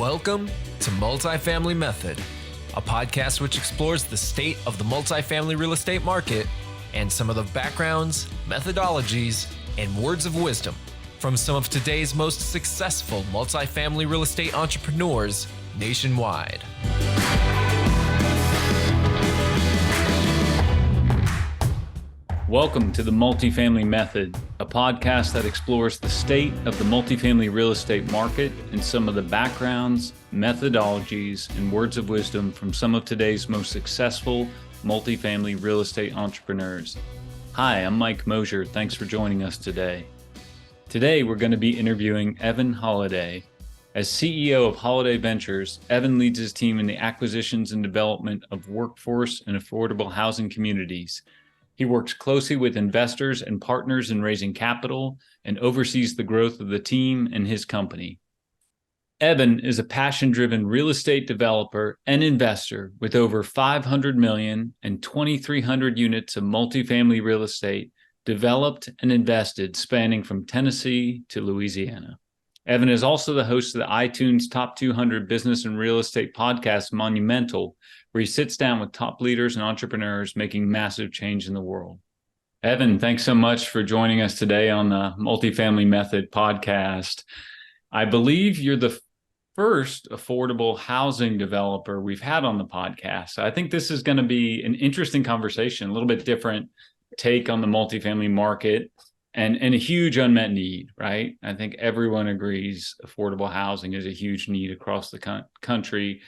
Welcome to Multifamily Method, a podcast which explores the state of the multifamily real estate market and some of the backgrounds, methodologies, and words of wisdom from some of today's most successful multifamily real estate entrepreneurs nationwide. Welcome to the Multifamily Method, a podcast that explores the state of the multifamily real estate market and some of the backgrounds, methodologies, and words of wisdom from some of today's most successful multifamily real estate entrepreneurs. Hi, I'm Mike Mosier. Thanks for joining us today. Today, we're going to be interviewing Evan Holliday. As CEO of Holliday Ventures, Evan leads his team in the acquisitions and development of workforce and affordable housing communities. He works closely with investors and partners in raising capital and oversees the growth of the team and his company. Evan is a passion-driven real estate developer and investor with over $500 million and 2,300 units of multifamily real estate developed and invested spanning from Tennessee to Louisiana. Evan is also the host of the iTunes Top 200 Business and Real Estate podcast, Monumental, where he sits down with top leaders and entrepreneurs making massive change in the world. Evan, thanks so much for joining us today on the Multifamily Method podcast. I believe you're the first affordable housing developer we've had on the podcast. So I think this is going to be an interesting conversation, a little bit different take on the multifamily market and a huge unmet need, right? I think everyone agrees affordable housing is a huge need across the country.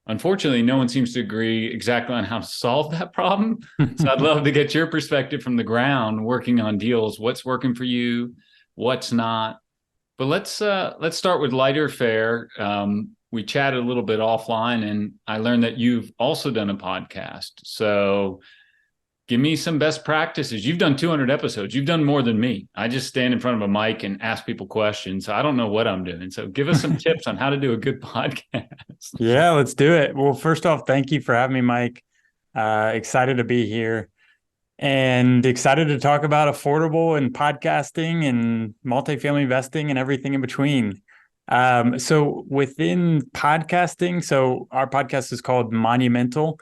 Unfortunately, no one seems to agree exactly on how to solve that problem. So I'd love to get your perspective from the ground, working on deals. What's working for you? What's not? But let's start with lighter fare. We chatted a little bit offline, and I learned that you've also done a podcast. So give me some best practices. You've done 200 episodes. You've done more than me. I just stand in front of a mic and ask people questions. So I don't know what I'm doing. So give us some tips on how to do a good podcast. Yeah, let's do it. Well, first off, thank you for having me, Mike. Excited to be here and excited to talk about affordable and podcasting and multifamily investing and everything in between. So within podcasting, so our podcast is called Monumental.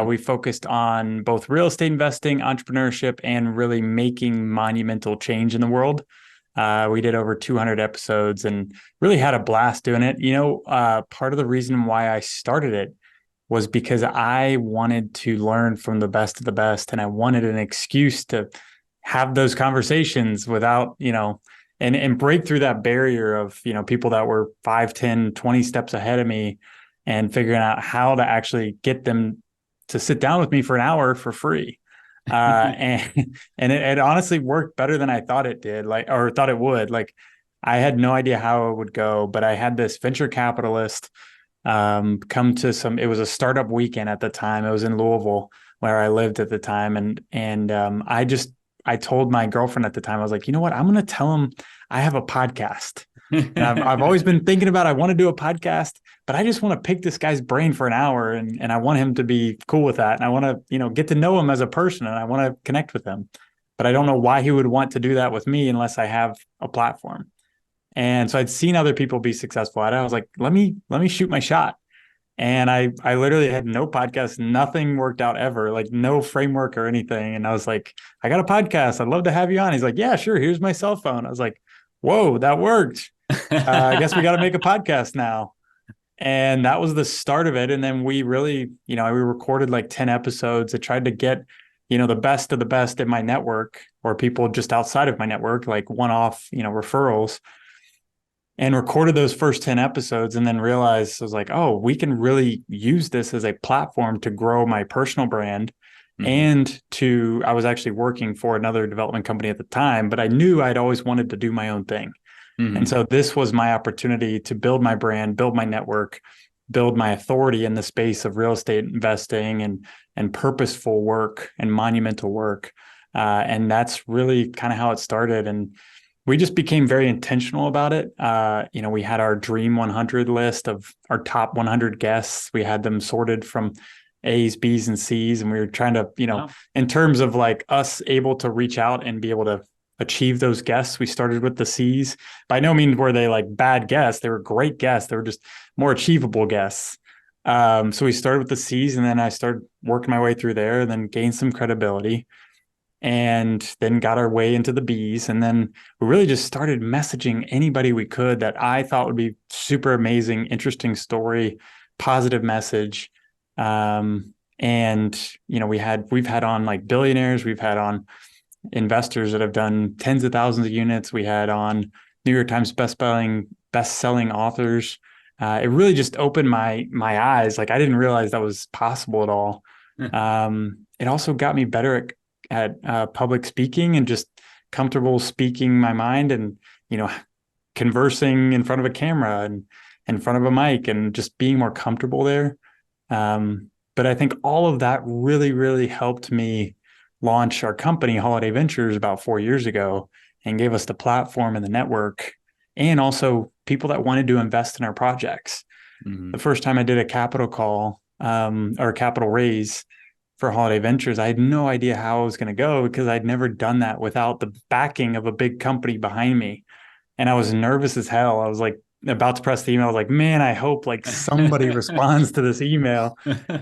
We focused on both real estate investing, entrepreneurship, and really making monumental change in the world. We did over 200 episodes and really had a blast doing it. Part of the reason why I started it was because I wanted to learn from the best of the best, and I wanted an excuse to have those conversations without, and break through that barrier of, people that were 5, 10, 20 steps ahead of me and figuring out how to actually get them to sit down with me for an hour for free. And it honestly worked better than I thought it did, or thought it would. I had no idea how it would go, but I had this venture capitalist come to it was a startup weekend at the time. It was in Louisville where I lived at the time. And I told my girlfriend at the time, I was like, you know what, I'm going to tell him I have a podcast. And I've always been thinking about, I want to do a podcast, but I just want to pick this guy's brain for an hour and I want him to be cool with that. And I want to, get to know him as a person and I want to connect with him, but I don't know why he would want to do that with me unless I have a platform. And so I'd seen other people be successful at it. I was like, let me shoot my shot. And I literally had no podcast, nothing worked out ever, no framework or anything. And I was like, I got a podcast. I'd love to have you on. He's like, yeah, sure. Here's my cell phone. I was like, whoa, that worked. I guess we got to make a podcast now. And that was the start of it. And then we really, we recorded 10 episodes. I tried to get, the best of the best in my network or people just outside of my network, one-off, referrals, and recorded those first 10 episodes and then realized I was like, oh, we can really use this as a platform to grow my personal brand. Mm-hmm. I was actually working for another development company at the time, but I knew I'd always wanted to do my own thing. Mm-hmm. And so this was my opportunity to build my brand, build my network, build my authority in the space of real estate investing and purposeful work and monumental work. And that's really kind of how it started. And we just became very intentional about it. We had our Dream 100 list of our top 100 guests. We had them sorted from A's, B's, and C's. And we were trying to, wow, in terms of us able to reach out and be able to achieve those guests. We started with the C's. By no means were they like bad guests. They were great guests. They were just more achievable guests. So we started with the C's, and then I started working my way through there and then gained some credibility, and then got our way into the B's. And then we really just started messaging anybody we could that I thought would be super amazing, interesting story, positive message. And we've had on like billionaires, we've had on investors that have done tens of thousands of units. We had on New York Times best-selling authors. It really just opened my eyes. Like, I didn't realize that was possible at all. It also got me better at public speaking and just comfortable speaking my mind and, conversing in front of a camera and in front of a mic and just being more comfortable there. But I think all of that really, really helped me launch our company, Holiday Ventures, about 4 years ago, and gave us the platform and the network, and also people that wanted to invest in our projects. Mm-hmm. The first time I did a capital call or a capital raise for Holiday Ventures, I had no idea how I was going to go because I'd never done that without the backing of a big company behind me. And I was nervous as hell. I was like about to press the email. I was like, man, I hope like somebody responds to this email.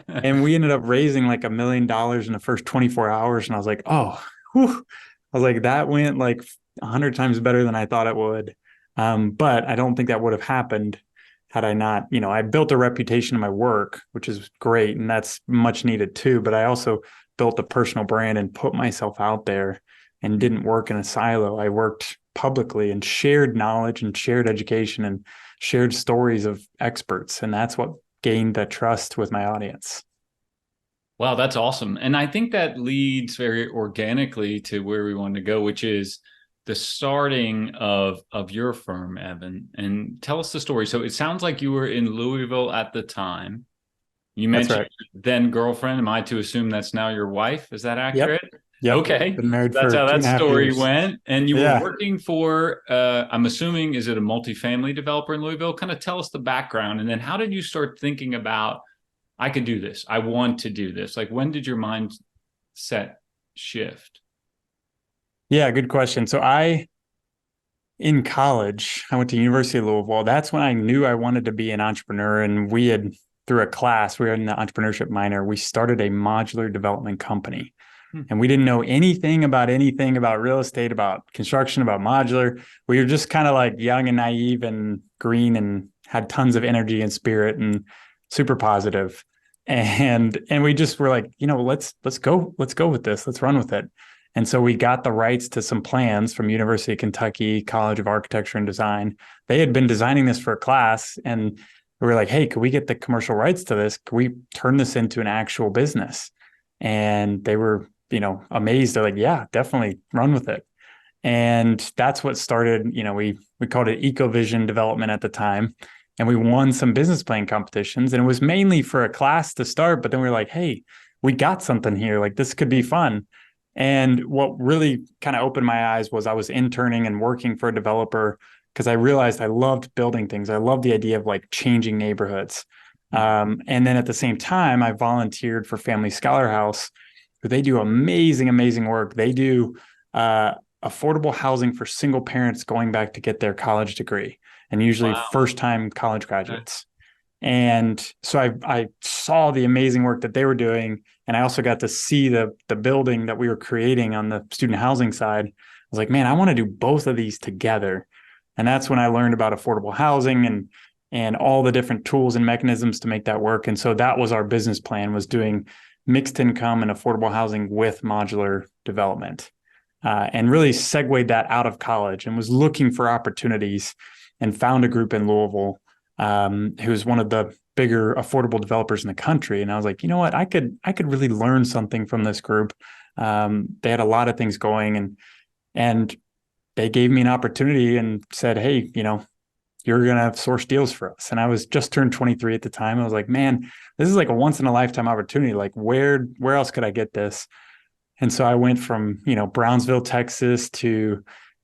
And we ended up raising like $1 million in the first 24 hours. And I was like, oh, whew. I was like, that went like 100 times better than I thought it would. But I don't think that would have happened had I not, I built a reputation in my work, which is great. And that's much needed too. But I also built a personal brand and put myself out there and didn't work in a silo. I worked publicly and shared knowledge and shared education and shared stories of experts. And that's what gained that trust with my audience. Wow, that's awesome. And I think that leads very organically to where we want to go, which is the starting of your firm, Evan. And tell us the story. So it sounds like you were in Louisville at the time. You mentioned right. Then girlfriend. Am I to assume that's now your wife? Is that accurate? Yep. Okay. Been married that's for how that story years. went. And you were working for, I'm assuming, is it a multifamily developer in Louisville? Kind of tell us the background. And then how did you start thinking about, I could do this. I want to do this. Like, when did your mindset shift? Yeah, good question. So in college, I went to University of Louisville. That's when I knew I wanted to be an entrepreneur. And we had, through a class, we were in the entrepreneurship minor, we started a modular development company. And we didn't know anything about real estate, about construction, about modular. We were just kind of like young and naive and green and had tons of energy and spirit and super positive. And we just were like, let's go with this. Let's run with it. And so we got the rights to some plans from University of Kentucky College of Architecture and Design. They had been designing this for a class, and we were like, hey, could we get the commercial rights to this? Could we turn this into an actual business? And they were, amazed. They're like, yeah, definitely run with it. And that's what started, we called it EcoVision Development at the time. And we won some business plan competitions, and it was mainly for a class to start. But then we were like, hey, we got something here. Like, this could be fun. And what really kind of opened my eyes was I was interning and working for a developer because I realized I loved building things. I loved the idea of like changing neighborhoods. And then at the same time, I volunteered for Family Scholar House, who they do amazing work. They do affordable housing for single parents going back to get their college degree, and usually first-time college graduates. And so I saw the amazing work that they were doing. And I also got to see the building that we were creating on the student housing side. I was like, man, I want to do both of these together. And that's when I learned about affordable housing and all the different tools and mechanisms to make that work. And so that was our business plan, was doing mixed income and affordable housing with modular development, and really segued that out of college and was looking for opportunities and found a group in Louisville who was one of the bigger affordable developers in the country. And I was like, you know what, I could really learn something from this group. They had a lot of things going, and they gave me an opportunity and said, hey, you're going to source deals for us. And I was just turned 23 at the time. I was like, man, this is like a once in a lifetime opportunity. Like, where else could I get this? And so I went from, Brownsville, Texas to,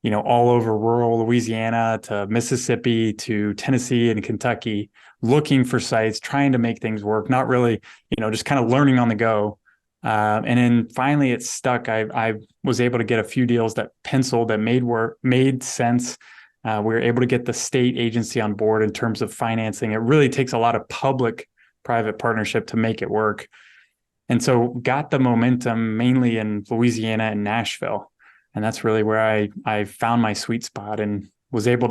all over rural Louisiana to Mississippi to Tennessee and Kentucky, looking for sites, trying to make things work, not really, just kind of learning on the go. And then finally it stuck. I was able to get a few deals that penciled, that made sense. We were able to get the state agency on board in terms of financing. It really takes a lot of public-private partnership to make it work. And so got the momentum mainly in Louisiana and Nashville. And that's really where I found my sweet spot and was able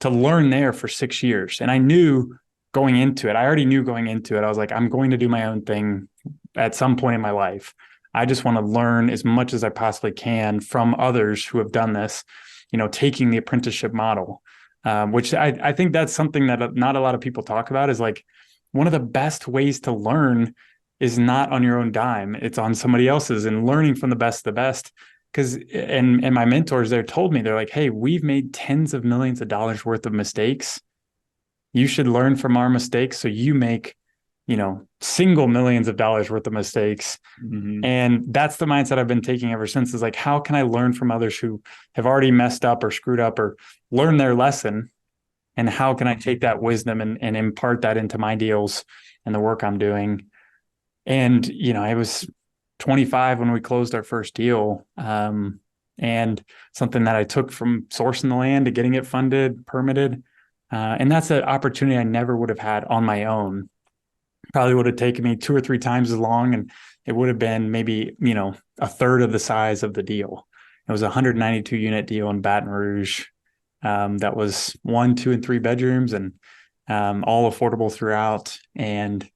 to learn there for 6 years. And I knew going into it, I was like, I'm going to do my own thing at some point in my life. I just want to learn as much as I possibly can from others who have done this, taking the apprenticeship model, which I think that's something that not a lot of people talk about, is like one of the best ways to learn is not on your own dime. It's on somebody else's, and learning from the best of the best. And my mentors there told me, they're like, hey, we've made tens of millions of dollars worth of mistakes. You should learn from our mistakes so you make, single millions of dollars worth of mistakes. Mm-hmm. And that's the mindset I've been taking ever since, is like, how can I learn from others who have already messed up or screwed up or learned their lesson? And how can I take that wisdom and impart that into my deals and the work I'm doing? And, I was 25 when we closed our first deal. And something that I took from sourcing the land to getting it funded, permitted. And that's an opportunity I never would have had on my own. Probably would have taken me 2 or 3 times as long. And it would have been maybe, a third of the size of the deal. It was a 192 unit deal in Baton Rouge. That was 1, 2, and 3 bedrooms, and all affordable throughout. And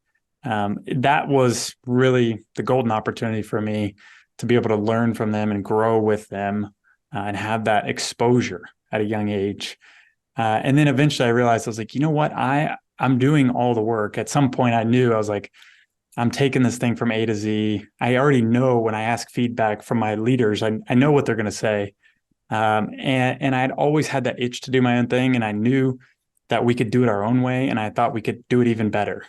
that was really the golden opportunity for me to be able to learn from them and grow with them, and have that exposure at a young age. And then eventually I realized, I was like, you know what? I'm doing all the work. At some point I knew, I was like, I'm taking this thing from A to Z. I already know when I ask feedback from my leaders, I know what they're going to say. And I had always had that itch to do my own thing. And I knew that we could do it our own way. And I thought we could do it even better.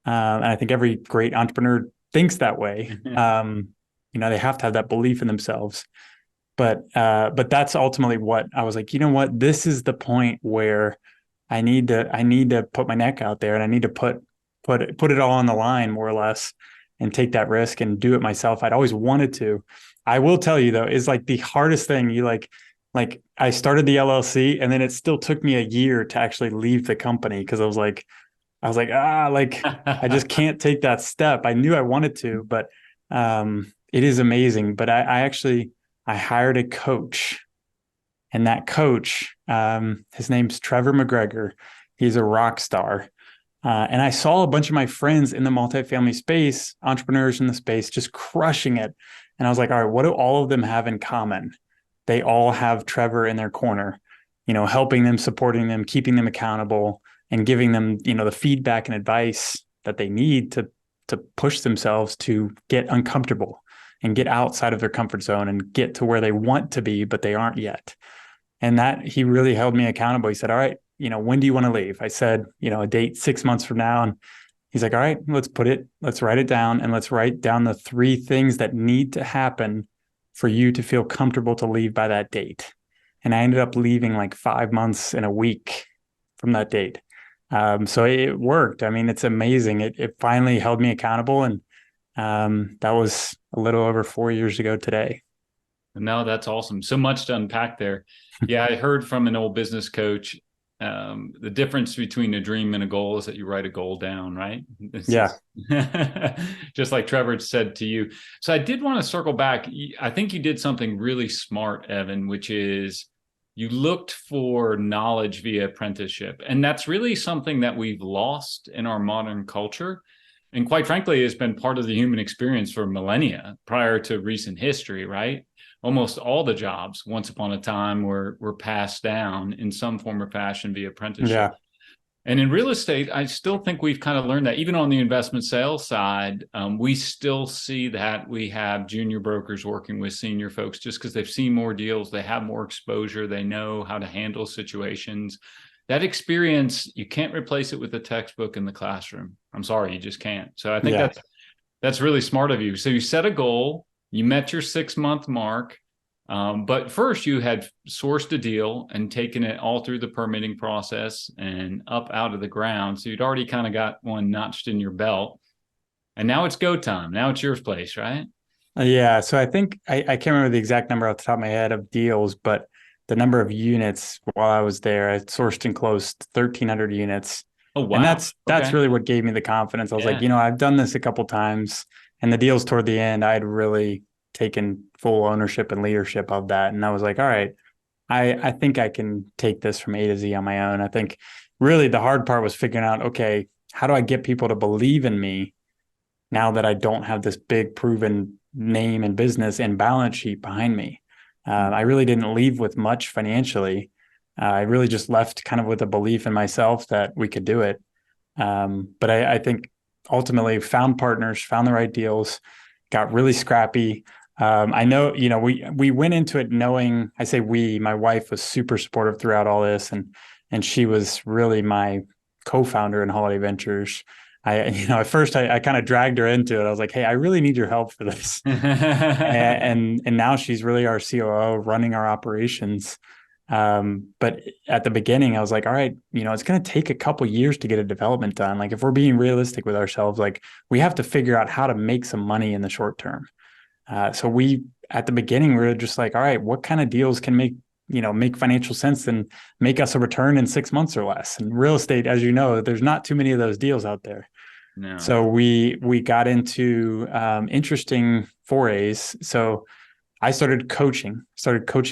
And I think every great entrepreneur thinks that way. They have to have that belief in themselves. But that's ultimately what I was like, you know what, this is the point where I need to put my neck out there, and I need to put it all on the line, more or less, and take that risk and do it myself. I'd always wanted to. I will tell you though, is like the hardest thing. You like I started the LLC, and then it still took me a year to actually leave the company, because I was like, I just can't take that step. I knew I wanted to, but it is amazing. But I hired a coach, and that coach, his name's Trevor McGregor. He's a rock star. And I saw a bunch of my friends in the multifamily space, entrepreneurs in the space, just crushing it. And I was like, all right, what do all of them have in common? They all have Trevor in their corner, helping them, supporting them, keeping them accountable, and giving them, the feedback and advice that they need to push themselves to get uncomfortable and get outside of their comfort zone and get to where they want to be, but they aren't yet. And that, he really held me accountable. He said, all right, when do you want to leave? I said, a date 6 months from now. And he's like, all right, let's write it down, and let's write down the 3 things that need to happen for you to feel comfortable to leave by that date. And I ended up leaving like 5 months and a week from that date. So it worked. I mean, it's amazing. It finally held me accountable. And that was a little over 4 years ago today. No, that's awesome. So much to unpack there. Yeah, I heard from an old business coach, the difference between a dream and a goal is that you write a goal down, right? Just like Trevor said to you. So I did want to circle back. I think you did something really smart, Evan, which is you looked for knowledge via apprenticeship. And that's really something that we've lost in our modern culture. And quite frankly, it's been part of the human experience for millennia prior to recent history, right? Almost all the jobs once upon a time were passed down in some form or fashion via apprenticeship. Yeah. And in real estate, I still think we've kind of learned that. Even on the investment sales side, we still see that we have junior brokers working with senior folks just because they've seen more deals, they have more exposure, they know how to handle situations. That experience, you can't replace it with a textbook in the classroom. I'm sorry, you just can't. So I think that's really smart of you. So you set a goal, you met your 6-month mark, but first you had sourced a deal and taken it all through the permitting process and up out of the ground. So you'd already kind of got one notched in your belt. And now it's go time. Now it's your place, right? Yeah, so I think I can't remember the exact number off the top of my head of deals, but the number of units while I was there, I sourced and closed 1,300 units. Oh, And wow. that's Okay. really what gave me the confidence. I was like, Yeah. I've done this a couple times, and the deals toward the end, I had really taken full ownership and leadership of that. And I was like, all right, I think I can take this from A to Z on my own. I think really the hard part was figuring out, okay, how do I get people to believe in me now that I don't have this big proven name and business and balance sheet behind me? I really didn't leave with much financially. I really just left kind of with a belief in myself that we could do it. But I think ultimately found partners, found the right deals, got really scrappy. I know, we went into it knowing, I say we, my wife was super supportive throughout all this, and she was really my co-founder in Holiday Ventures. At first I kind of dragged her into it. I was like, hey, I really need your help for this. And now she's really our COO running our operations. But at the beginning, I was like, all right, it's going to take a couple years to get a development done. Like if we're being realistic with ourselves, like we have to figure out how to make some money in the short term. So at the beginning, we were just like, all right, what kind of deals can make financial sense and make us a return in 6 months or less? And real estate, as you know, there's not too many of those deals out there. No. So we got into interesting forays. So I started coaching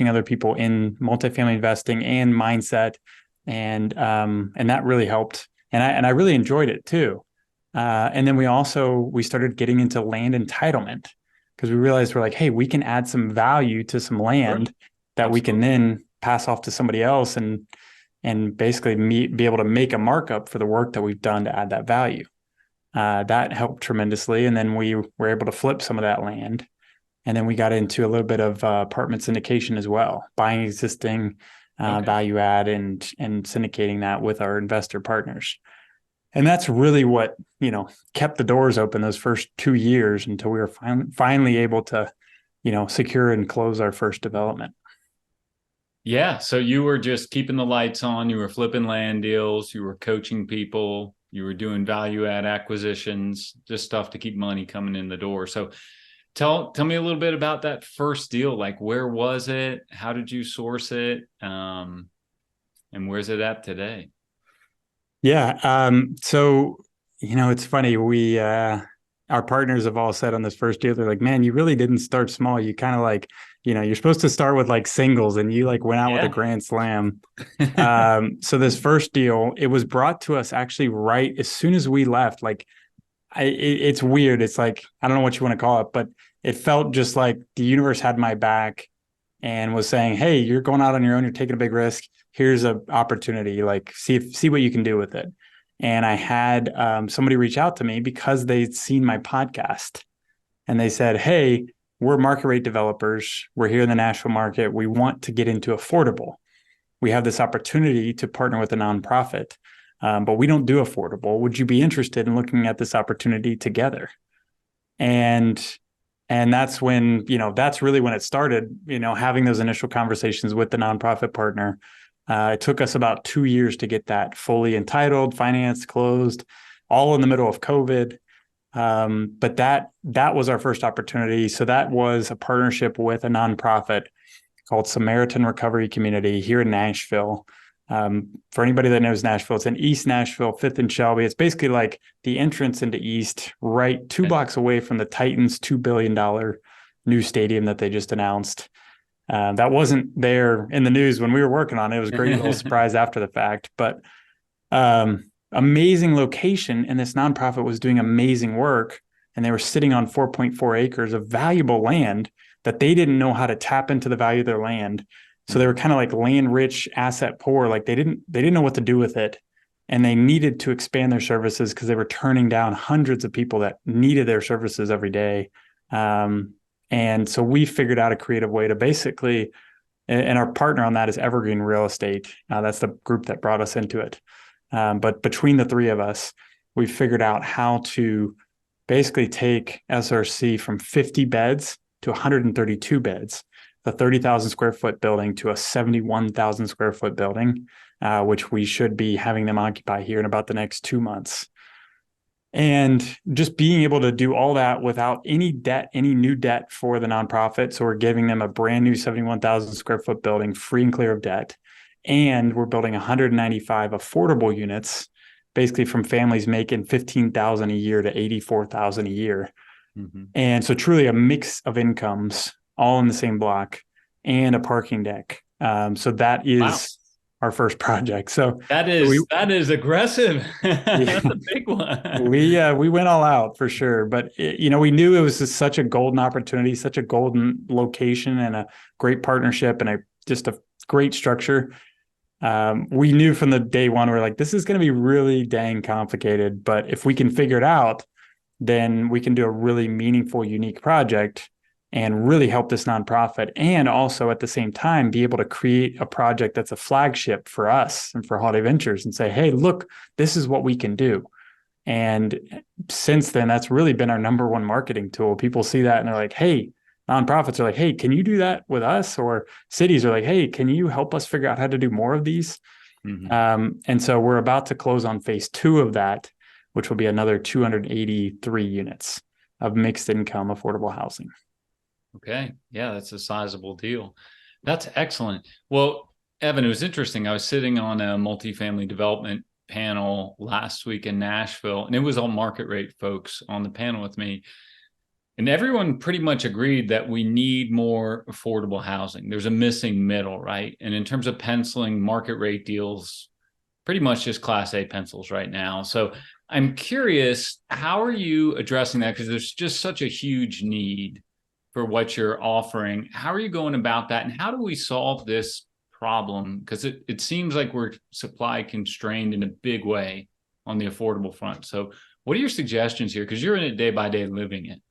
other people in multifamily investing and mindset, and that really helped. And I really enjoyed it too. And then we started getting into land entitlement because we realized we're like, hey, we can add some value to some land that we can then pass off to somebody else and basically be able to make a markup for the work that we've done to add that value. That helped tremendously. And then we were able to flip some of that land. And then we got into a little bit of apartment syndication as well, buying existing value add and syndicating that with our investor partners. And that's really what, kept the doors open those first 2 years until we were finally able to, secure and close our first development. Yeah. So you were just keeping the lights on, you were flipping land deals, you were coaching people, you were doing value add acquisitions, just stuff to keep money coming in the door. So tell me a little bit about that first deal. Like, where was it? How did you source it? And where's it at today? Yeah. So, it's funny. Our partners have all said on this first deal, they're like, man, you really didn't start small. You kind of like, you're supposed to start with like singles, and you like went out with a grand slam. So this first deal, it was brought to us actually right as soon as we left. Like, it's weird. It's like, I don't know what you want to call it, but it felt just like the universe had my back and was saying, hey, you're going out on your own. You're taking a big risk. Here's an opportunity. Like, see what you can do with it. And I had somebody reach out to me because they'd seen my podcast, and they said, hey, we're market rate developers. We're here in the Nashville market. We want to get into affordable. We have this opportunity to partner with a nonprofit, but we don't do affordable. Would you be interested in looking at this opportunity together? And that's when, that's really when it started, having those initial conversations with the nonprofit partner. It took us about 2 years to get that fully entitled, financed, closed, all in the middle of COVID. But that was our first opportunity. So that was a partnership with a nonprofit called Samaritan Recovery Community here in Nashville. For anybody that knows Nashville, it's in East Nashville, 5th and Shelby. It's basically like the entrance into East, right 2 blocks away from the Titans' $2 billion new stadium that they just announced. That wasn't there in the news when we were working on it. It was a great little surprise after the fact, but amazing location. And this nonprofit was doing amazing work. And they were sitting on 4.4 acres of valuable land that they didn't know how to tap into the value of their land. So they were kind of like land rich, asset poor. Like they didn't know what to do with it. And they needed to expand their services because they were turning down hundreds of people that needed their services every day. And so we figured out a creative way to basically, and our partner on that is Evergreen Real Estate. That's the group that brought us into it. But between the three of us, we figured out how to basically take SRC from 50 beds to 132 beds, a 30,000 square foot building to a 71,000 square foot building, which we should be having them occupy here in about the next 2 months. And just being able to do all that without any debt, any new debt for the nonprofit. So we're giving them a brand new 71,000 square foot building, free and clear of debt. And we're building 195 affordable units, basically from families making 15,000 a year to 84,000 a year. Mm-hmm. And so truly a mix of incomes all in the same block and a parking deck. So that is our first project. So that is aggressive. That's a big one. We went all out for sure, but we knew it was just such a golden opportunity, such a golden location, and a great partnership, and just a great structure. We knew from the day one, we're like, this is going to be really dang complicated, but if we can figure it out, then we can do a really meaningful, unique project and really help this nonprofit, and also at the same time be able to create a project that's a flagship for us and for Holiday Ventures, and say, hey, look, this is what we can do. And since then, that's really been our number one marketing tool. People see that and they're like, hey, nonprofits are like, hey, can you do that with us? Or cities are like, hey, can you help us figure out how to do more of these? Mm-hmm. And so we're about to close on phase 2 of that, which will be another 283 units of mixed income affordable housing. Okay. Yeah, that's a sizable deal. That's excellent. Well, Evan, it was interesting. I was sitting on a multifamily development panel last week in Nashville, and it was all market rate folks on the panel with me. And everyone pretty much agreed that we need more affordable housing. There's a missing middle, right? And in terms of penciling market rate deals, pretty much just Class A pencils right now. So I'm curious, how are you addressing that? Because there's just such a huge need for what you're offering. How are you going about that? And how do we solve this problem? Because it seems like we're supply constrained in a big way on the affordable front. So what are your suggestions here? Because you're in it day by day, living it.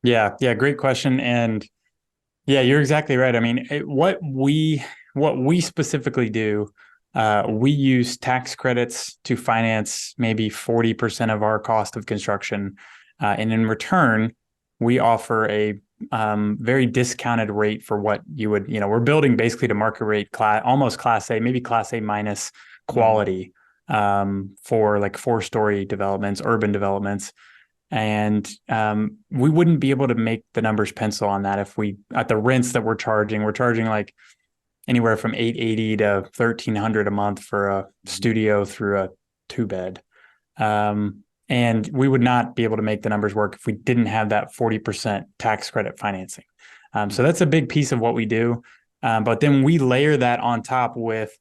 Yeah, great question. And yeah, you're exactly right. I mean, what we specifically do, we use tax credits to finance maybe 40% of our cost of construction. And in return, we offer a very discounted rate for what you would, we're building basically to market rate, almost Class A, maybe Class A minus quality for like 4-story developments, urban developments. And we wouldn't be able to make the numbers pencil on that if at the rents that we're charging like anywhere from $880 to $1,300 a month for a studio through a 2-bed. And we would not be able to make the numbers work if we didn't have that 40% tax credit financing. So that's a big piece of what we do. But then we layer that on top with,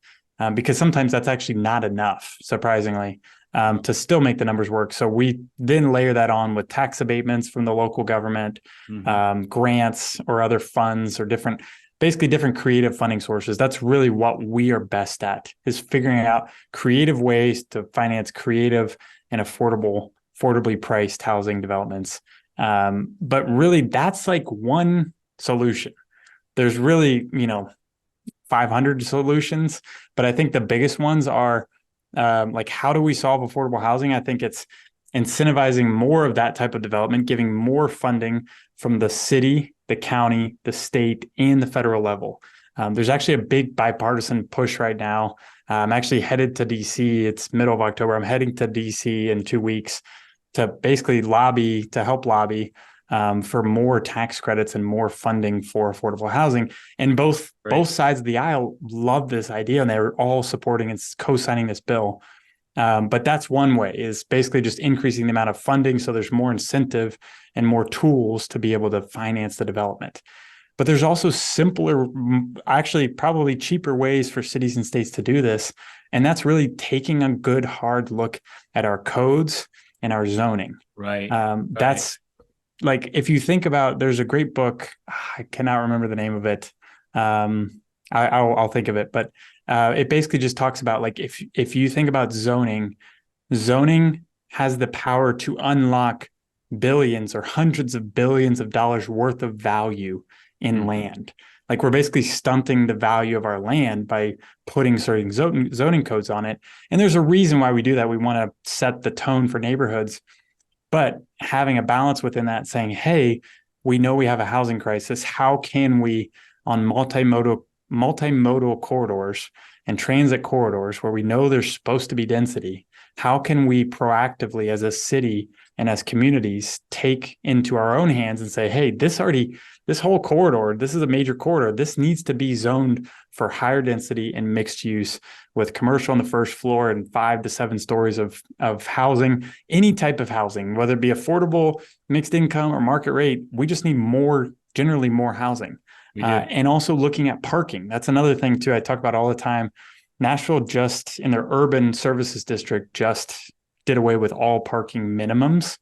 because sometimes that's actually not enough, surprisingly, to still make the numbers work. So we then layer that on with tax abatements from the local government, grants or other funds, or different creative funding sources. That's really what we are best at, is figuring out creative ways to finance creative and affordably priced housing developments. But really, that's like one solution. There's really, 500 solutions, but I think the biggest ones are like, how do we solve affordable housing? I think it's incentivizing more of that type of development, giving more funding from the city, the county, the state, and the federal level. There's actually a big bipartisan push right now. I'm actually headed to DC. It's middle of October. I'm heading to DC in 2 weeks to basically help lobby for more tax credits and more funding for affordable housing. And both sides of the aisle love this idea, and they're all supporting and co-signing this bill. But that's one way, is basically just increasing the amount of funding so there's more incentive and more tools to be able to finance the development. But there's also simpler, actually probably cheaper ways for cities and states to do this. And that's really taking a good hard look at our codes and our zoning. Right. That's like, if you think about, there's a great book, I cannot remember the name of it. I'll think of it, but it basically just talks about, like, if you think about zoning has the power to unlock billions or hundreds of billions of dollars worth of value in land. Like, we're basically stunting the value of our land by putting certain zoning codes on it. And there's a reason why we do that. We want to set the tone for neighborhoods, but having a balance within that, saying, hey, we know we have a housing crisis. How can we, on multimodal corridors, and transit corridors where we know there's supposed to be density, how can we proactively as a city and as communities take into our own hands and say, hey, this whole corridor, this is a major corridor. This needs to be zoned for higher density and mixed use with commercial on the first floor and 5 to 7 stories of housing, any type of housing, whether it be affordable, mixed income, or market rate. We just need generally more housing. And also looking at parking. That's another thing too, I talk about all the time. Nashville just in their urban services district just did away with all parking minimums.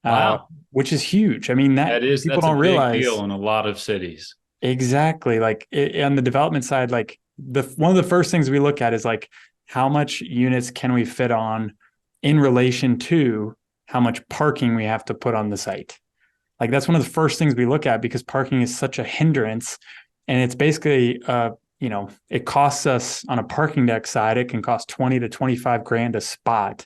Wow. Which is huge. I mean, people don't realize. Big deal in a lot of cities. Exactly. Like on the development side, like one of the first things we look at is like how much units can we fit on in relation to how much parking we have to put on the site. Like that's one of the first things we look at because parking is such a hindrance, and it's basically it costs us on a parking deck side, it can cost 20 to 25 grand a spot.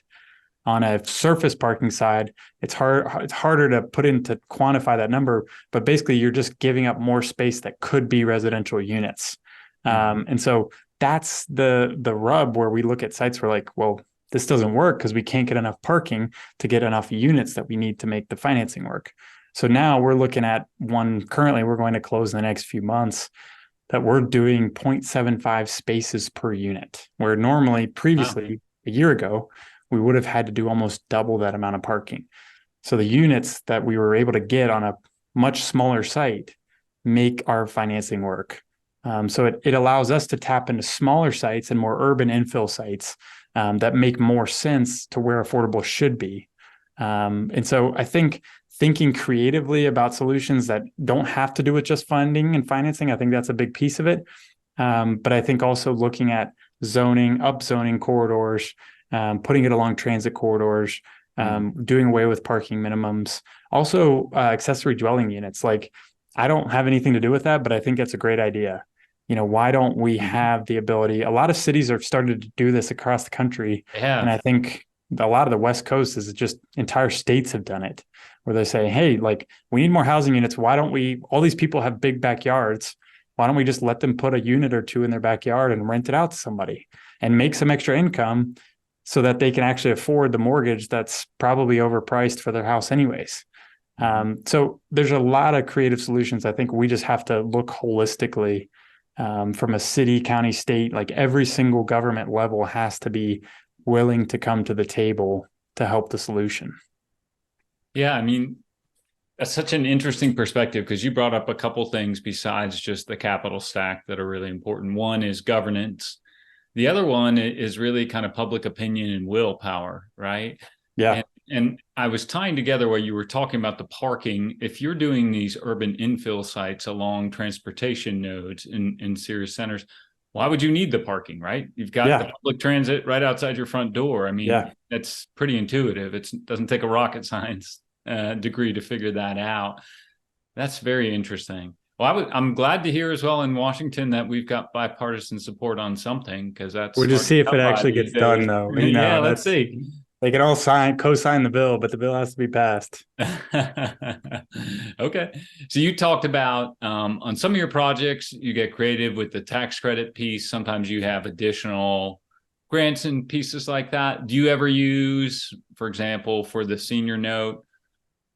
On a surface parking side, it's harder to put in to quantify that number, but basically you're just giving up more space that could be residential units. And so that's the rub where we look at sites where like, well, this doesn't work because we can't get enough parking to get enough units that we need to make the financing work. So now we're looking at one currently we're going to close in the next few months that we're doing 0.75 spaces per unit, where normally previously a year ago, we would have had to do almost double that amount of parking. So the units that we were able to get on a much smaller site make our financing work. So it allows us to tap into smaller sites and more urban infill sites that make more sense to where affordable should be. And so I think thinking creatively about solutions that don't have to do with just funding and financing, I think that's a big piece of it. But I think also looking at zoning, upzoning corridors, putting it along transit corridors, doing away with parking minimums, also accessory dwelling units. Like I don't have anything to do with that, but I think that's a great idea. Why don't we have the ability? A lot of cities are started to do this across the country. Yeah. And I think a lot of the West Coast is just entire states have done it where they say, hey, like we need more housing units. Why don't all these people have big backyards. Why don't we just let them put a unit or two in their backyard and rent it out to somebody and make some extra income so that they can actually afford the mortgage that's probably overpriced for their house anyways. So there's a lot of creative solutions. I think we just have to look holistically from a city, county, state, like every single government level has to be willing to come to the table to help the solution. Yeah, I mean, that's such an interesting perspective because you brought up a couple things besides just the capital stack that are really important. One is governance. The other one is really kind of public opinion and willpower, right? Yeah. And I was tying together what you were talking about the parking. If you're doing these urban infill sites along transportation nodes in serious centers, why would you need the parking, right? You've got the public transit right outside your front door. I mean, that's pretty intuitive. It doesn't take a rocket science degree to figure that out. That's very interesting. Well, I'm glad to hear as well in Washington that we've got bipartisan support on something because that's. We'll just see if it actually gets done, though. Let's see. They can all co-sign the bill, but the bill has to be passed. Okay. So you talked about on some of your projects, you get creative with the tax credit piece. Sometimes you have additional grants and pieces like that. Do you ever use, for example, for the senior note,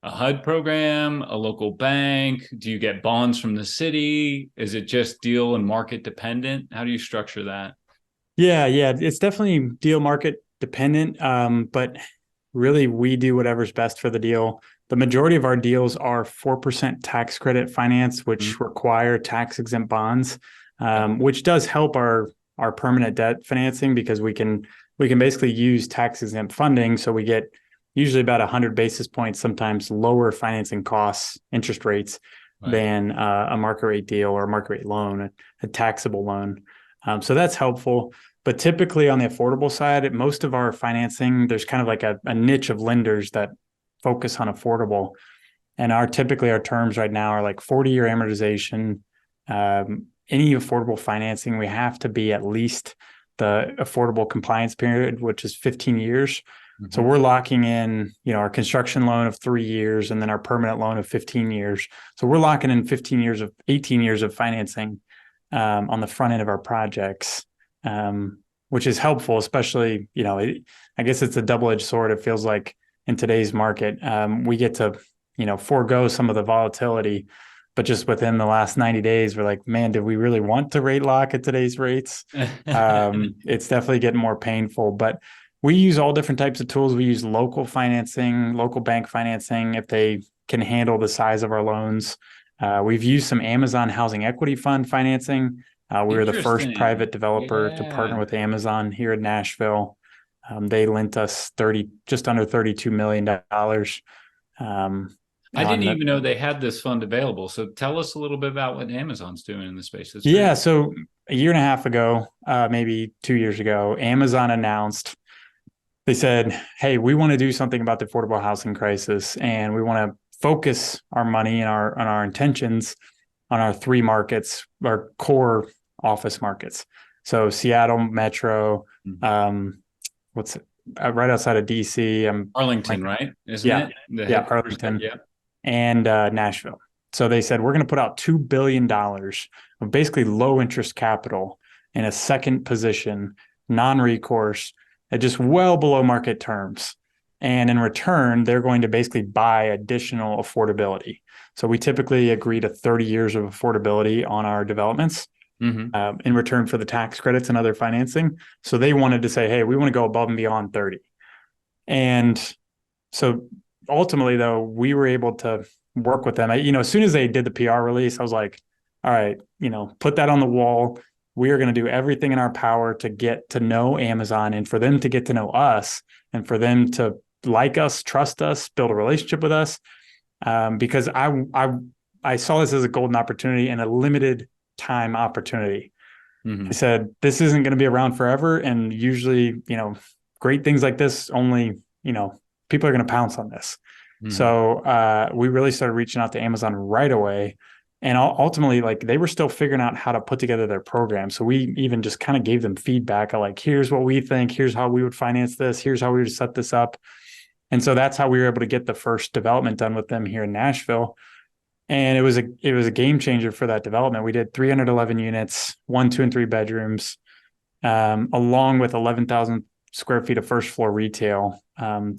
a HUD program, a local bank? Do you get bonds from the city? Is it just deal and market dependent? How do you structure that? Yeah, it's definitely deal market dependent. But really we do whatever's best for the deal. The majority of our deals are 4% tax credit finance, which require tax exempt bonds, which does help our permanent debt financing because we can basically use tax exempt funding. So we get usually about 100 basis points, sometimes lower financing costs, interest rates than a market rate deal or a market rate loan, a taxable loan. So that's helpful. But typically on the affordable side, most of our financing, there's kind of like a niche of lenders that focus on affordable. And typically our terms right now are like 40-year amortization. Any affordable financing, we have to be at least the affordable compliance period, which is 15 years. Mm-hmm. So we're locking in, our construction loan of 3 years and then our permanent loan of 15 years. So we're locking in 18 years of financing on the front end of our projects. which is helpful, especially, I guess it's a double-edged sword. It feels like in today's market, we get to, forego some of the volatility, but just within the last 90 days, we're like, man, did we really want to rate lock at today's rates? It's definitely getting more painful, but we use all different types of tools. We use local financing, local bank financing, if they can handle the size of our loans. We've used some Amazon Housing Equity Fund financing. We were the first private developer to partner with Amazon here in Nashville. They lent us just under $32 million. I didn't even know they had this fund available. So tell us a little bit about what Amazon's doing in the space. Yeah. So a year and a half ago, maybe 2 years ago, Amazon announced, they said, hey, we want to do something about the affordable housing crisis, and we want to focus our money and our intentions on our 3 markets, our core office markets. So Seattle Metro, right outside of DC. Arlington, right? Isn't it? Arlington. Yeah. And Nashville. So they said, we're going to put out $2 billion of basically low interest capital in a second position, non-recourse, at just well below market terms. And in return, they're going to basically buy additional affordability. So we typically agree to 30 years of affordability on our developments in return for the tax credits and other financing. So they wanted to say, hey, we want to go above and beyond 30. And so ultimately, though, we were able to work with them. As soon as they did the PR release, I was like, all right, put that on the wall. We are going to do everything in our power to get to know Amazon and for them to get to know us and for them to like us, trust us, build a relationship with us. Because I saw this as a golden opportunity and a limited time opportunity. I said, this isn't going to be around forever. And usually, great things like this only, people are going to pounce on this. So we really started reaching out to Amazon right away. And ultimately, they were still figuring out how to put together their program. So we even just kind of gave them feedback of here's what we think, here's how we would finance this, here's how we would set this up. And so that's how we were able to get the first development done with them here in Nashville. And it was a game changer for that development. We did 311 units, 1, 2, and 3 bedrooms, along with 11,000 square feet of first floor retail.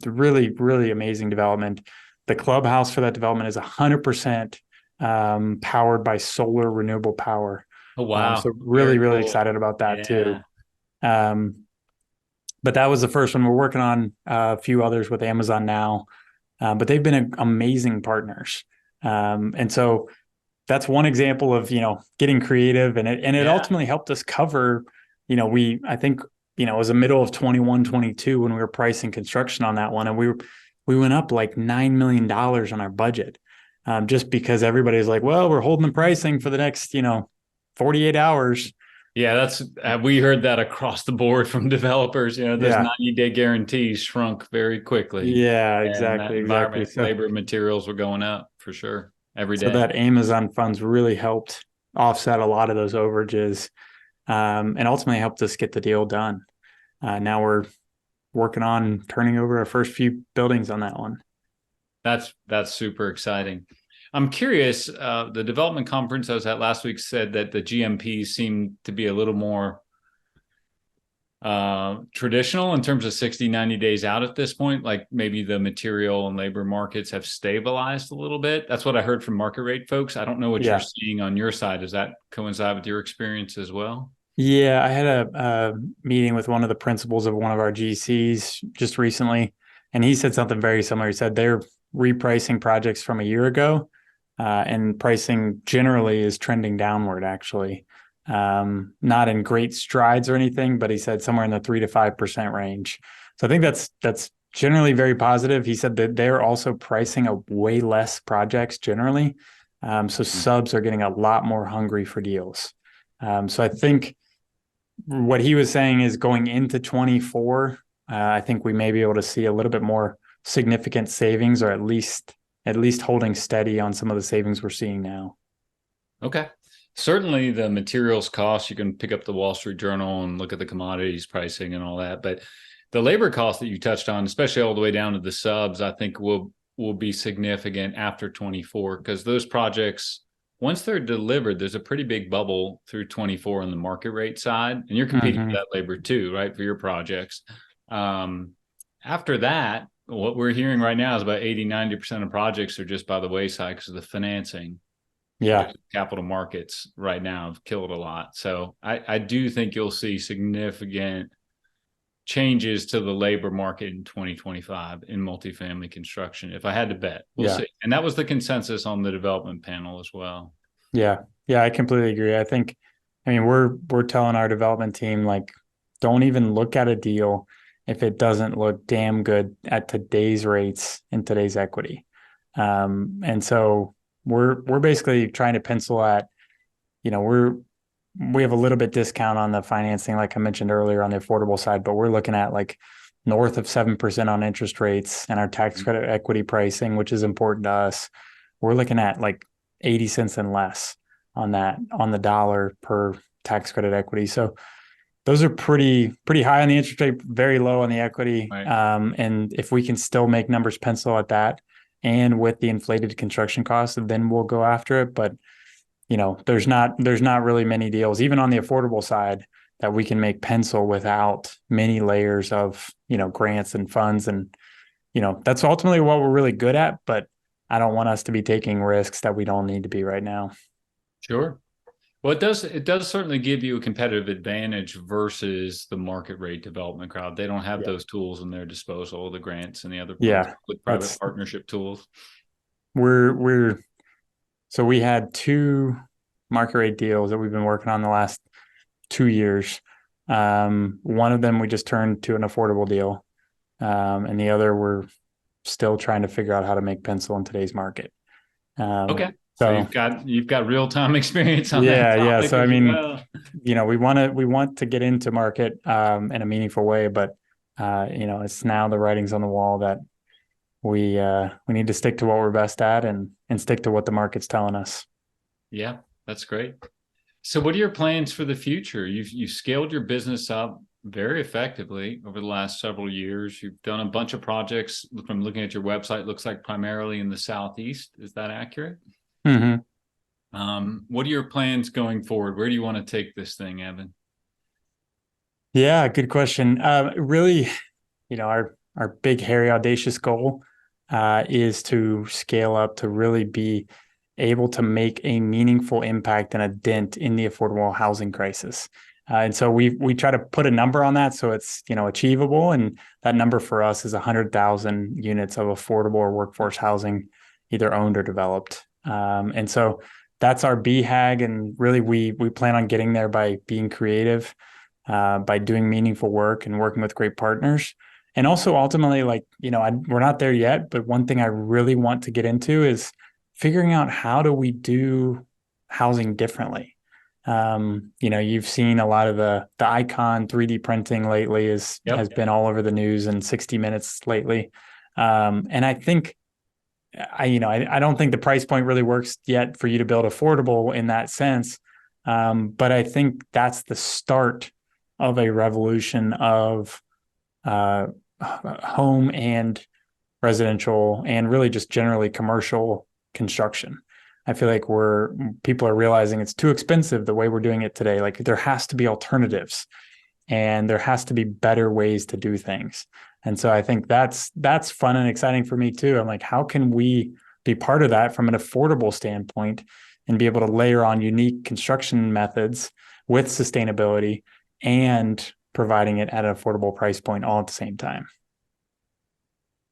Really, really amazing development. The clubhouse for that development is 100% powered by solar renewable power. Oh, wow. So really, really excited about that too. But that was the first one. We're working on a few others with Amazon now, but they've been amazing partners. And so that's one example of, getting creative, and it ultimately helped us cover, I think, it was the middle of 21, 22 when we were pricing construction on that one. And we went up like $9 million on our budget. Just because everybody's like, well, we're holding the pricing for the next, 48 hours. Yeah, that's we heard that across the board from developers. Those 90-day guarantees shrunk very quickly. Yeah, exactly. So, labor materials were going up for sure every day. So that Amazon funds really helped offset a lot of those overages, and ultimately helped us get the deal done. Now we're working on turning over our first few buildings on that one. That's super exciting. I'm curious, the development conference I was at last week said that the GMPs seem to be a little more traditional in terms of 60, 90 days out at this point. Like maybe the material and labor markets have stabilized a little bit. That's what I heard from market rate folks. I don't know what you're seeing on your side. Does that coincide with your experience as well? Yeah, I had a meeting with one of the principals of one of our GCs just recently, and he said something very similar. He said they're repricing projects from a year ago, and pricing generally is trending downward, actually. Not in great strides or anything, but he said somewhere in the 3 to 5% range. So I think that's generally very positive. He said that they're also pricing a way less projects generally. So subs are getting a lot more hungry for deals. So I think what he was saying is going into 24, I think we may be able to see a little bit more significant savings, or at least holding steady on some of the savings we're seeing now. Okay. Certainly the materials costs, you can pick up the Wall Street Journal and look at the commodities pricing and all that. But the labor costs that you touched on, especially all the way down to the subs, I think will be significant after 24, because those projects once they're delivered, there's a pretty big bubble through 24 on the market rate side, and you're competing for that labor too, right, for your projects. After that, what we're hearing right now is about 80-90% of projects are just by the wayside because of the financing. Yeah. Capital markets right now have killed a lot. So I do think you'll see significant changes to the labor market in 2025 in multifamily construction. If I had to bet, we'll see. And that was the consensus on the development panel as well. Yeah. Yeah, I completely agree. I mean, we're telling our development team, like, don't even look at a deal if it doesn't look damn good at today's rates and today's equity. And so we're basically trying to pencil at, you know, we have a little bit discount on the financing, like I mentioned earlier, on the affordable side, but we're looking at like north of 7% on interest rates, and our tax credit equity pricing, which is important to us. We're looking at like 80 cents and less on that, on the dollar per tax credit equity. So those are pretty high on the interest rate, very low on the equity. Right. And if we can still make numbers pencil at that, and with the inflated construction costs, then we'll go after it. But you know, there's not really many deals, even on the affordable side, that we can make pencil without many layers of, you know, grants and funds. And, you know, that's ultimately what we're really good at, but I don't want us to be taking risks that we don't need to be right now. Sure. Well, it does certainly give you a competitive advantage versus the market rate development crowd. They don't have those tools in their disposal, the grants and the other with private partnership tools. So we had 2 market rate deals that we've been working on the last 2 years. One of them we just turned to an affordable deal, and the other we're still trying to figure out how to make pencil in today's market. Okay. So you've got real time experience on that. Yeah. So I mean, you know, we want to get into market in a meaningful way, but you know, it's now the writing's on the wall that we need to stick to what we're best at and stick to what the market's telling us. Yeah, that's great. So what are your plans for the future? You've scaled your business up very effectively over the last several years. You've done a bunch of projects. From looking at your website, looks like primarily in the Southeast. Is that accurate? Mm-hmm. What are your plans going forward? Where do you want to take this thing, Evan? Yeah, good question. Really, you know, our big, hairy, audacious goal is to scale up to really be able to make a meaningful impact and a dent in the affordable housing crisis. And so we try to put a number on that so it's, you know, achievable. And that number for us is 100,000 units of affordable or workforce housing, either owned or developed. And so that's our BHAG. And really, we plan on getting there by being creative, by doing meaningful work and working with great partners. And also ultimately, like, you know, we're not there yet, but one thing I really want to get into is figuring out how do we do housing differently. You know, you've seen a lot of the Icon 3D printing lately has been all over the news and 60 Minutes lately. And I think, I don't think the price point really works yet for you to build affordable in that sense. But I think that's the start of a revolution of home and residential and really just generally commercial construction. I feel like people are realizing it's too expensive the way we're doing it today. Like, there has to be alternatives and there has to be better ways to do things. And so I think that's fun and exciting for me too. I'm like, how can we be part of that from an affordable standpoint and be able to layer on unique construction methods with sustainability and providing it at an affordable price point all at the same time?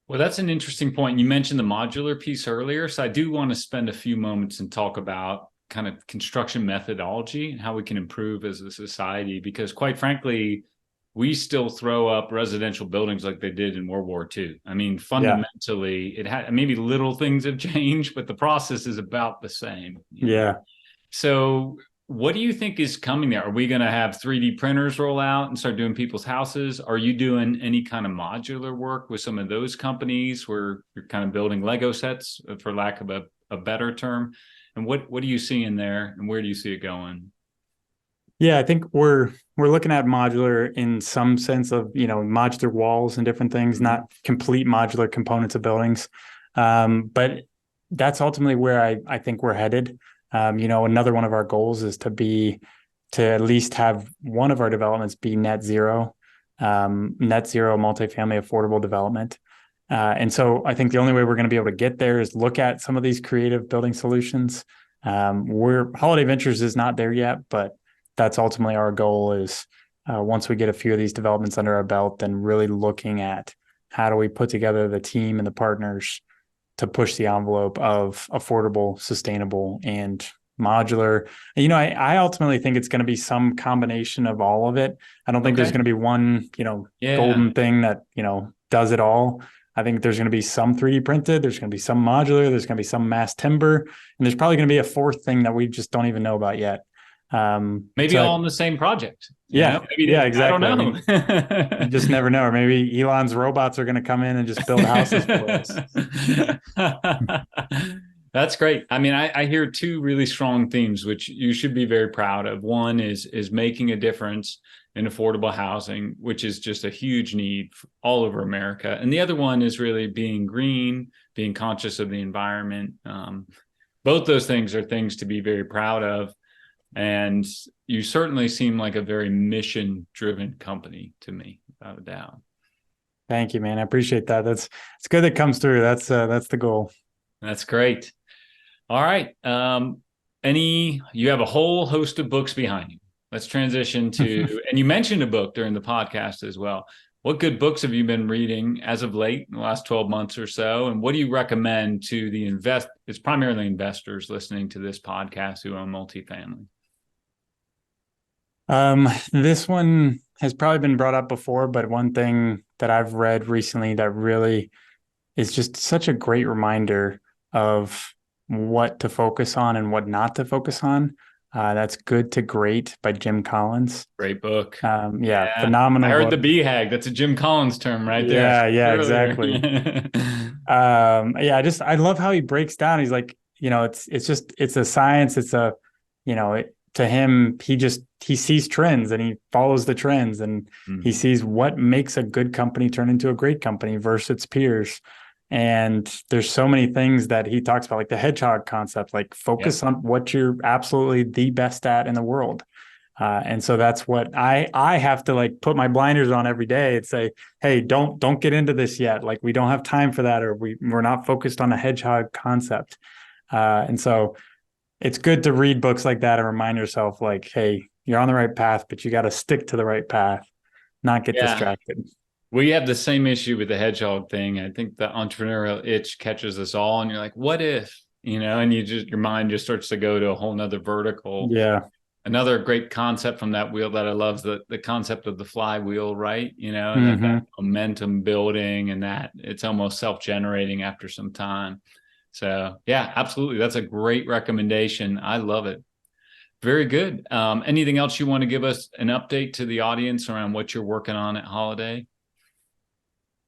Well, that's an interesting point. You mentioned the modular piece earlier. So I do want to spend a few moments and talk about kind of construction methodology and how we can improve as a society, because quite frankly, we still throw up residential buildings like they did in World War II. I mean, fundamentally, it had maybe little things have changed, but the process is about the same. Yeah. So what do you think is coming there? Are we going to have 3D printers roll out and start doing people's houses? Are you doing any kind of modular work with some of those companies where you're kind of building Lego sets, for lack of a better term? And what do you see in there, and where do you see it going? Yeah, I think we're looking at modular in some sense of, modular walls and different things, not complete modular components of buildings. But that's ultimately where I think we're headed. Another one of our goals is to at least have one of our developments be net zero multifamily affordable development. And so I think the only way we're going to be able to get there is look at some of these creative building solutions. Holiday Ventures is not there yet, but that's ultimately our goal is once we get a few of these developments under our belt, then really looking at how do we put together the team and the partners to push the envelope of affordable, sustainable, and modular. I ultimately think it's going to be some combination of all of it. I don't think there's going to be one, golden thing that, does it all. I think there's going to be some 3D printed, there's going to be some modular, there's going to be some mass timber, and there's probably going to be a fourth thing that we just don't even know about yet. Maybe all in the same project. Exactly. I don't know. You just never know. Or maybe Elon's robots are going to come in and just build houses for us. That's great. I mean, I hear two really strong themes, which you should be very proud of. One is making a difference in affordable housing, which is just a huge need all over America. And the other one is really being green, being conscious of the environment. Both those things are things to be very proud of. And you certainly seem like a very mission-driven company to me, without a doubt. Thank you, man. I appreciate that. It's good that comes through. That's the goal. That's great. All right. You have a whole host of books behind you. Let's transition to, and you mentioned a book during the podcast as well. What good books have you been reading as of late in the last 12 months or so? And what do you recommend to it's primarily investors listening to this podcast who own multifamily? This one has probably been brought up before, but one thing that I've read recently that really is just such a great reminder of what to focus on and what not to focus on. That's Good to Great by Jim Collins. Great book. Phenomenal. I heard book. the BHAG. That's a Jim Collins term right there. Yeah, exactly. I love how he breaks down. He's like, it's a science. It's to him, he sees trends and he follows the trends and he sees what makes a good company turn into a great company versus its peers. And there's so many things that he talks about, like the hedgehog concept, like focus on what you're absolutely the best at in the world. And so that's what I have to like put my blinders on every day and say, hey, don't get into this yet. Like we don't have time for that, or we're not focused on a hedgehog concept. And so it's good to read books like that and remind yourself like, hey, you're on the right path, but you got to stick to the right path, not get distracted. We have the same issue with the hedgehog thing. I think the entrepreneurial itch catches us all, and you're like, what if, and your mind just starts to go to a whole nother vertical. Yeah. Another great concept from that wheel that I love is the concept of the flywheel, right? That momentum building and that it's almost self-generating after some time. So yeah, absolutely. That's a great recommendation. I love it. Very good. Anything else you want to give us an update to the audience around what you're working on at Holiday?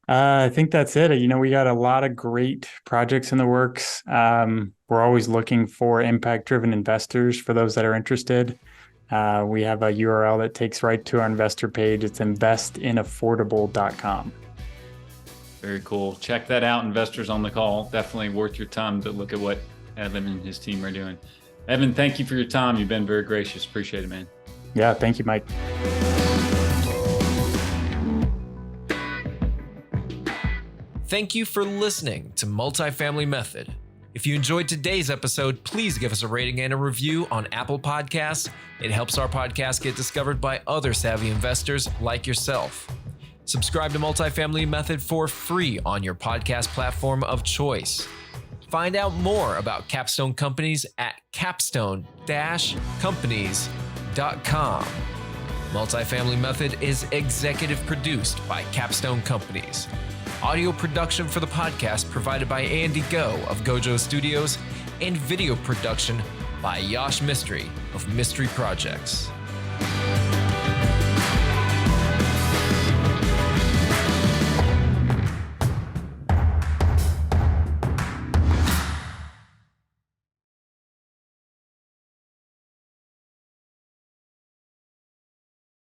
I think that's it. We got a lot of great projects in the works. We're always looking for impact-driven investors for those that are interested. We have a URL that takes right to our investor page. It's investinaffordable.com. Very cool. Check that out, investors on the call. Definitely worth your time to look at what Evan and his team are doing. Evan, thank you for your time. You've been very gracious. Appreciate it, man. Yeah, thank you, Mike. Thank you for listening to Multifamily Method. If you enjoyed today's episode, please give us a rating and a review on Apple Podcasts. It helps our podcast get discovered by other savvy investors like yourself. Subscribe to Multifamily Method for free on your podcast platform of choice. Find out more about Capstone Companies at capstone-companies.com. Multifamily Method is executive produced by Capstone Companies. Audio production for the podcast provided by Andy Go of Gojo Studios, and video production by Yash Mistry of Mystery Projects.